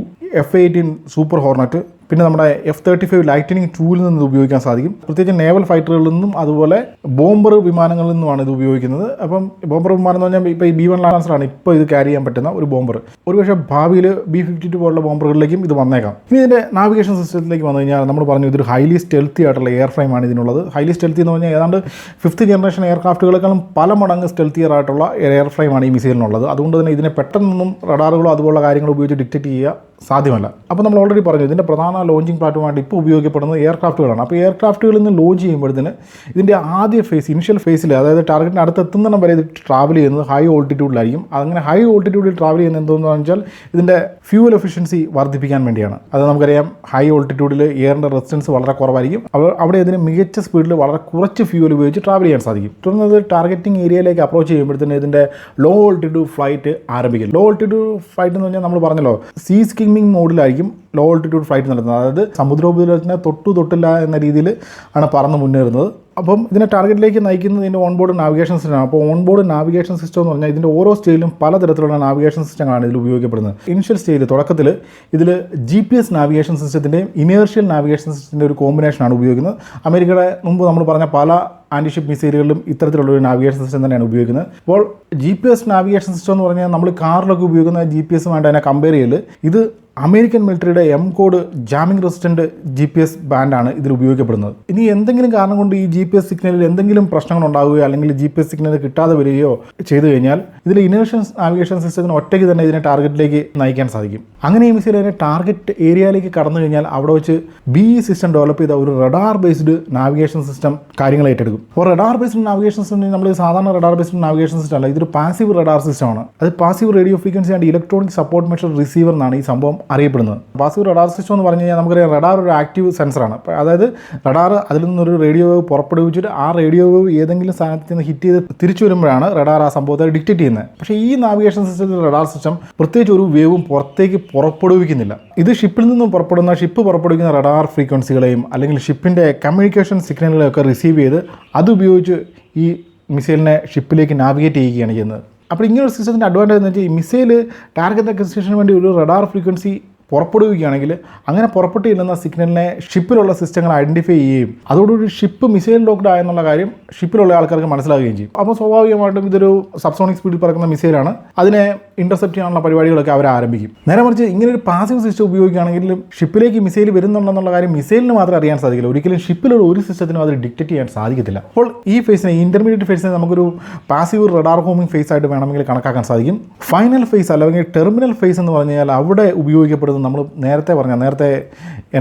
F-18 super Hornet, പിന്നെ നമ്മുടെ F-35 ലൈറ്റനിങ് 2 നിന്ന് ഉപയോഗിക്കാൻ സാധിക്കും. പ്രത്യേകിച്ച് നേവൽ ഫൈറ്ററുകളിൽ നിന്നും അതുപോലെ ബോംബർ വിമാനങ്ങളിൽ നിന്നുമാണ് ഇത് ഉപയോഗിക്കുന്നത്. അപ്പം ബോംബർ വിമാനം എന്ന് പറഞ്ഞാൽ ഇപ്പോൾ ഈ B-1 ലാൻസറാണ് ഇപ്പോൾ ഇത് ക്യാരി ചെയ്യാൻ പറ്റുന്ന ഒരു ബോംബർ. ഒരുപക്ഷെ ഭാവിയിൽ B-52 പോലുള്ള ബോംബറുകളിലേക്കും ഇത് വന്നേക്കാം. ഇനി ഇതിൻ്റെ നാവിഗേഷൻ സിസ്റ്റത്തിലേക്ക് വന്നു കഴിഞ്ഞാൽ നമ്മൾ പറഞ്ഞു ഇതൊരു ഹൈലി സ്റ്റെൽത്തി ആയിട്ടുള്ള എയർ ഫ്രെയിമാണ് ഇതിനുള്ളത്. ഹൈലി സ്റ്റെൽത്തി എന്ന് പറഞ്ഞാൽ ഏതാണ്ട് 5th ജനറേഷൻ എയർക്രാഫ്റ്റുകളെക്കാളും പല മടങ്ങ് സ്റ്റെൽത്തിയർ ആയിട്ടുള്ള എയർ ഫ്രെയിമാണ് ഈ മിസൈലിനുള്ളത്. അതുകൊണ്ട് തന്നെ ഇതിനെ പെട്ടെന്നൊന്നും റഡാറുകളോ അതുപോലുള്ള കാര്യങ്ങൾ ഉപയോഗിച്ച് ഡിറ്റക്ട് ചെയ്യുക സാധ്യമല്ല. അപ്പോൾ നമ്മൾ ഓൾറെഡി പറഞ്ഞു ഇതിൻ്റെ പ്രധാന ലോഞ്ചിങ് പ്ലാറ്റ്ഫോമായിട്ട് ഇപ്പോൾ ഉപയോഗിക്കപ്പെടുന്നത് എയർക്രാഫ്റ്റുകളാണ്. അപ്പോൾ എയർക്രാഫ്റ്റുകളിൽ നിന്ന് ലോഞ്ച് ചെയ്യുമ്പോഴത്തേന് ഇതിൻ്റെ ആദ്യ ഫേസ്, ഇനിഷ്യൽ ഫേസിൽ, അതായത് ടാർഗറ്റിന് അടുത്ത് എത്തുന്നിടം വരെ ഇത് ട്രാവൽ ചെയ്യുന്നത് ഹൈ ഓൾട്ടിറ്റ്യൂഡിലായിരിക്കും. അങ്ങനെ ഹൈ ഓൾട്ടിറ്റ്യൂഡിൽ ട്രാവൽ ചെയ്യുന്നത് എന്തെന്ന് വെച്ചാൽ ഇതിൻ്റെ ഫ്യൂവൽ എഫിഷ്യൻസി വർദ്ധിപ്പിക്കാൻ വേണ്ടിയാണ്. അത് നമുക്കറിയാം, ഹൈ ഓൾട്ടിറ്റ്യൂഡിൽ എയറിൻ്റെ റെസിസ്റ്റൻസ് വളരെ കുറവായിരിക്കും. അവിടെ ഇതിന് മികച്ച സ്പീഡിൽ വളരെ കുറച്ച് ഫ്യൂവൽ ഉപയോഗിച്ച് ട്രാവൽ ചെയ്യാൻ സാധിക്കും. തുടർന്ന് ഇത് ടാർഗറ്റിംഗ് ഏരിയയിലേക്ക് അപ്രോച്ച് ചെയ്യുമ്പോഴത്തേന് ഇതിൻ്റെ ലോ ഓൾട്ടിറ്റ്യൂഡ് ഫ്ലൈറ്റ് ആരംഭിക്കും. ലോ ഓൾട്ടിറ്റ്യൂഡ് ഫ്ലൈറ്റ് എന്ന് പറഞ്ഞാൽ നമ്മൾ പറഞ്ഞല്ലോ സീ സ്കിമ്മിംഗ് മോഡിലായിരിക്കും ലോ ഓൾട്ടിറ്റ്യൂഡ് ഫ്ലൈറ്റ് നടത്തുന്നത്. അതായത് സമുദ്രോപരിതലത്തിനെ തൊട്ടില്ല എന്ന രീതിയിൽ ആണ് പറന്ന് മുന്നേറുന്നത്. അപ്പം ഇതിനെ ടാർഗറ്റിലേക്ക് നയിക്കുന്നത് ഇതിൻ്റെ ഓൺബോർഡ് നാവിഗേഷൻ സിസ്റ്റമാണ്. അപ്പോൾ ഓൺബോർഡ് നാവിഗേഷൻ സിസ്റ്റം എന്ന് പറഞ്ഞാൽ ഇതിൻ്റെ ഓരോ സ്റ്റേജിലും പലതരത്തിലുള്ള നാവിഗേഷൻ സിസ്റ്റങ്ങളാണ് ഇതിൽ ഉപയോഗിക്കപ്പെടുന്നത്. ഇനിഷ്യൽ സ്റ്റേജിൽ തുടക്കത്തിൽ ഇതിൽ GPS നാവിഗേഷൻ സിസ്റ്റത്തിൻ്റെയും ഇനേർഷ്യൽ നാവിഗേഷൻ സിസ്റ്റത്തിൻ്റെ ഒരു കോമ്പിനേഷനാണ് ഉപയോഗിക്കുന്നത്. അമേരിക്കയുടെ മുമ്പ് നമ്മൾ പറഞ്ഞ പല ആൻറ്റി ഷിപ്പ് മിസൈലുകളിലും ഇത്തരത്തിലുള്ള ഒരു നാവിഗേഷൻ സിസ്റ്റം തന്നെയാണ് ഉപയോഗിക്കുന്നത്. അപ്പോൾ GPS നാവിഗേഷൻ സിസ്റ്റം എന്ന് പറഞ്ഞാൽ നമ്മൾ കാറിലൊക്കെ ഉപയോഗിക്കുന്ന GPS-ഉമായിട്ട് അതിനെ കമ്പയർ ചെയ്യൽ ഇത് അമേരിക്കൻ മിലിറ്ററിയുടെ M-കോഡ് ജാമിംഗ് റെസിസ്റ്റൻറ്റ് GPS ബാൻഡാണ് ഇതിൽ ഉപയോഗിക്കപ്പെടുന്നത്. ഇനി എന്തെങ്കിലും കാരണം കൊണ്ട് ഈ GPS സിഗ്നലിൽ എന്തെങ്കിലും പ്രശ്നങ്ങൾ ഉണ്ടാവുകയോ അല്ലെങ്കിൽ GPS സിഗ്നൽ കിട്ടാതെ വരികയോ ചെയ്തു കഴിഞ്ഞാൽ ഇതിൽ ഇനേർഷ്യൽ നാവിഗേഷൻ സിസ്റ്റത്തിന് ഒറ്റയ്ക്ക് തന്നെ ഇതിനെ ടാർഗറ്റിലേക്ക് നയിക്കാൻ സാധിക്കും. അങ്ങനെ ഈ മിസൈൽ അതിനെ ടാർഗറ്റ് ഏരിയയിലേക്ക് കടന്നു കഴിഞ്ഞാൽ അവിടെ വെച്ച് BE സിസ്റ്റം ഡെവലപ്പ് ചെയ്ത ഒരു റഡാർ ബേസ്ഡ് നാവിഗേഷൻ സിസ്റ്റം കാര്യങ്ങൾ ഏറ്റെടുക്കും. അപ്പോൾ റഡാർ ബേസ്ഡ് നാവിഗേഷൻ സിസ്റ്റം നമ്മൾ സാധാരണ റഡാർ ബേസ്ഡ് നാവിഗേഷൻ സിസ്റ്റം അല്ല, ഇതൊരു പാസീവ് റഡാർ സിസ്റ്റമാണ്. അത് passive radio frequency and electronic support measure receiver എന്നാണ് ഈ സംഭവം അറിയപ്പെടുന്നത്. പാസീവ് റഡാർ സിസ്റ്റം എന്ന് പറഞ്ഞു കഴിഞ്ഞാൽ നമുക്കറിയാം റഡാർ ഒരു ആക്റ്റീവ് സെൻസറാണ്. അതായത് റഡാർ അതിൽ നിന്നൊരു റേഡിയോ വേവ് പുറപ്പെടുവിച്ചിട്ട് ആ റേഡിയോ വേവ് ഏതെങ്കിലും സ്ഥാനത്ത് നിന്ന് ഹിറ്റ് ചെയ്ത് തിരിച്ചു വരുമ്പോഴാണ് റഡാർ ആ സംഭവത്തെ ഡിറ്റക്ട് ചെയ്യുന്നത്. പക്ഷേ ഈ നാവിഗേഷൻ സിസ്റ്റത്തിൽ റഡാർ സിസ്റ്റം പ്രത്യേകിച്ച് ഒരു വേവും പുറത്തേക്ക് പുറപ്പെടുവിക്കുന്നില്ല. ഇത് ഷിപ്പിൽ നിന്നും ഷിപ്പ് പുറപ്പെടുവിക്കുന്ന റഡാർ ഫ്രീക്വൻസികളെയും അല്ലെങ്കിൽ ഷിപ്പിൻ്റെ കമ്മ്യൂണിക്കേഷൻ സിഗ്നലുകളെയൊക്കെ റിസീവ് ചെയ്ത് അതുപയോഗിച്ച് ഈ മിസൈലിനെ ഷിപ്പിലേക്ക് നാവിഗേറ്റ് ചെയ്യുകയാണ് ചെയ്യുന്നത്. അപ്പോൾ ഇങ്ങനെ ഒരു സിസ്റ്റത്തിൻ്റെ അഡ്വാൻറ്റേജ് എന്ന് വെച്ചാൽ ഈ മിസൈൽ ടാർഗറ്റ് അക്വിസിഷന് വേണ്ടി ഒരു റഡാർ ഫ്രീക്വൻസി പുറപ്പെടുവിക്കുകയാണെങ്കിൽ അങ്ങനെ പുറപ്പെട്ടു ചെല്ലുന്ന സിഗ്നലിനെ ഷിപ്പിലുള്ള സിസ്റ്റങ്ങൾ ഐഡൻറ്റിഫൈ ചെയ്യുകയും അതോടുകൂടി ഷിപ്പ് മിസൈൽ ലോക്ക്ഡ് ആയെന്നുള്ള കാര്യം ഷിപ്പിലുള്ള ആൾക്കാർക്ക് മനസ്സിലാവുകയും ചെയ്യും. അപ്പോൾ സ്വാഭാവികമായിട്ടും ഇതൊരു സബ്സോണിക് സ്പീഡിൽ പറക്കുന്ന മിസൈലാണ്, അതിനെ ഇൻ്റർസെപ്റ്റ് ചെയ്യാനുള്ള പരിപാടികളൊക്കെ അവർ ആരംഭിക്കും. നേരെ മറിച്ച് ഇങ്ങനെ ഒരു പാസീവ് സിസ്റ്റം ഉപയോഗിക്കുകയാണെങ്കിൽ ഷിപ്പിലേക്ക് മിസൈൽ വരുന്നുണ്ടെന്നുള്ള കാര്യം മിസൈലിന് മാത്രം അറിയാൻ സാധിക്കില്ല, ഒരിക്കലും ഷിപ്പിലുള്ള ഒരു സിസ്റ്റത്തിനും അത് ഡിറ്റക്ട് ചെയ്യാൻ സാധിക്കത്തില്ല. അപ്പോൾ ഈ ഫേസിനെ, ഇന്റർമീഡിയറ്റ് ഫേസിനെ നമുക്കൊരു പാസീവ് റഡാർ ഹോമിംഗ് ഫേസ് ആയിട്ട് വേണമെങ്കിൽ കണക്കാക്കാൻ സാധിക്കും. ഫൈനൽ ഫേസ് അല്ലെങ്കിൽ ടെർമിനൽ ഫേസ് എന്ന് പറഞ്ഞു കഴിഞ്ഞാൽ അവിടെ ഉപയോഗിക്കപ്പെടുന്ന നമ്മൾ നേരത്തെ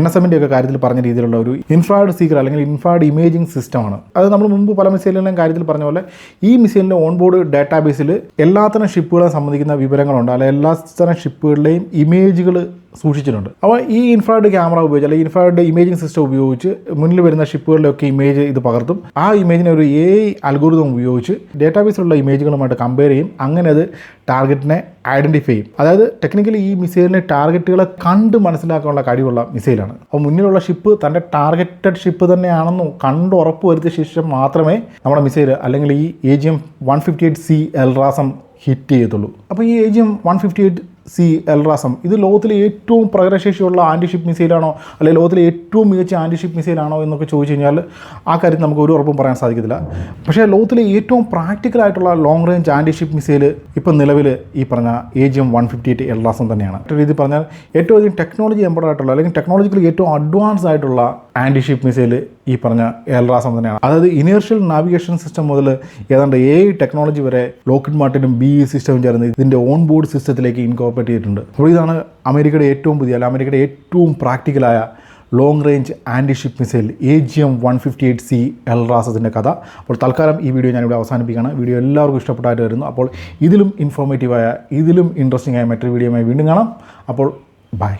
NSM-ൻ്റെ ഒക്കെ കാര്യത്തിൽ പറഞ്ഞ രീതിയിലുള്ള ഒരു ഇൻഫ്രാഡ് സീക്കർ അല്ലെങ്കിൽ ഇൻഫ്രാഡ് ഇമേജിംഗ് സിസ്റ്റമാണ്. അത് നമ്മൾ മുമ്പ് പല മിസൈലുകളുടെയും കാര്യത്തിൽ പറഞ്ഞ പോലെ ഈ മിസൈലിൻ്റെ ഓൺബോർഡ് ഡാറ്റാബേസിൽ എല്ലാത്തരം ഷിപ്പുകളെ സംബന്ധിക്കുന്ന വിവരങ്ങളുണ്ട്, അല്ലെങ്കിൽ എല്ലാത്തരം ഷിപ്പുകളുടെയും ഇമേജുകൾ സൂക്ഷിച്ചിട്ടുണ്ട്. അപ്പോൾ ഈ ഇൻഫ്രാഡ് ക്യാമറ ഉപയോഗിച്ച് അല്ലെങ്കിൽ ഇൻഫ്രാഡ് ഇമേജിംഗ് സിസ്റ്റം ഉപയോഗിച്ച് മുന്നിൽ വരുന്ന ഷിപ്പുകളിലൊക്കെ ഇമേജ് ഇത് പകർത്തും. ആ ഇമേജിനെ ഒരു AI അൽഗോരിതം ഉപയോഗിച്ച് ഡേറ്റാബേസിലുള്ള ഇമേജുകളുമായിട്ട് കമ്പയർ ചെയ്യും. അങ്ങനെ അത് ടാർഗറ്റിനെ ഐഡൻറ്റിഫൈ ചെയ്യും. അതായത് ടെക്നിക്കലി ഈ മിസൈലിനെ ടാർഗറ്റുകളെ കണ്ട് മനസ്സിലാക്കാനുള്ള കഴിവുള്ള മിസൈലാണ്. അപ്പോൾ മുന്നിലുള്ള ഷിപ്പ് തൻ്റെ ടാർഗറ്റഡ് ഷിപ്പ് തന്നെയാണെന്ന് കണ്ട് ഉറപ്പ് വരുത്തിയ ശേഷം മാത്രമേ നമ്മുടെ മിസൈൽ അല്ലെങ്കിൽ ഈ AGM-158C LRASM ഹിറ്റ് ചെയ്യത്തുള്ളൂ. അപ്പോൾ ഈ AGM-158C LRASM ഇത് ലോകത്തിലെ ഏറ്റവും പ്രകടശേഷിയുള്ള ആൻറ്റി ഷിപ്പ് മിസൈലാണോ അല്ലെങ്കിൽ ലോകത്തിലെ ഏറ്റവും മികച്ച ആൻറ്റി ഷിപ്പ് മിസൈലാണോ എന്നൊക്കെ ചോദിച്ചു കഴിഞ്ഞാൽ ആ കാര്യത്തിൽ നമുക്ക് ഒരു ഉറപ്പും പറയാൻ സാധിക്കത്തില്ല. പക്ഷേ ലോകത്തിലെ ഏറ്റവും പ്രാക്ടിക്കലായിട്ടുള്ള long range anti ship missile ഇപ്പം നിലവിൽ ഈ പറഞ്ഞ AGM-158 LRASM തന്നെയാണ്. മറ്റൊരു രീതിയിൽ പറഞ്ഞാൽ ഏറ്റവും അധികം ടെക്നോളജി എംബർഡ് ആയിട്ടുള്ള അല്ലെങ്കിൽ ടെക്നോളജിക്കലി ഏറ്റവും അഡ്വാൻസ് ആയിട്ടുള്ള ആൻറ്റി ഷിപ്പ് മിസൈൽ ഈ പറഞ്ഞ എൽറാസം തന്നെയാണ്. അതായത് ഇനേർഷ്യൽ നാവിഗേഷൻ സിസ്റ്റം മുതൽ ഏതാണ്ട് AI ടെക്നോളജി വരെ ലോക്ക്ഹീഡ് മാർട്ടിനും BAE സിസ്റ്റവും ചേർന്ന് ഇതിൻ്റെ ഓൺ ബോർഡ് സിസ്റ്റത്തിലേക്ക് ഇൻകോർപ്പറേറ്റ് ചെയ്തിട്ടുണ്ട്. അപ്പോൾ ഇതാണ് അമേരിക്കയുടെ ഏറ്റവും പുതിയ അമേരിക്കയുടെ ഏറ്റവും പ്രാക്ടിക്കലായ long range anti ship missile AGM-158C എൽറാസത്തിൻ്റെ കഥ. അപ്പോൾ തൽക്കാലം ഈ വീഡിയോ ഞാനിവിടെ അവസാനിപ്പിക്കുകയാണ്. വീഡിയോ എല്ലാവർക്കും ഇഷ്ടപ്പെട്ടായിട്ട് വരുന്നു. അപ്പോൾ ഇതിലും ഇൻഫോർമേറ്റീവായ ഇതിലും ഇൻട്രസ്റ്റിംഗ് ആയ മറ്റൊരു വീഡിയോയുമായി വീണ്ടും കാണാം. അപ്പോൾ ബൈ.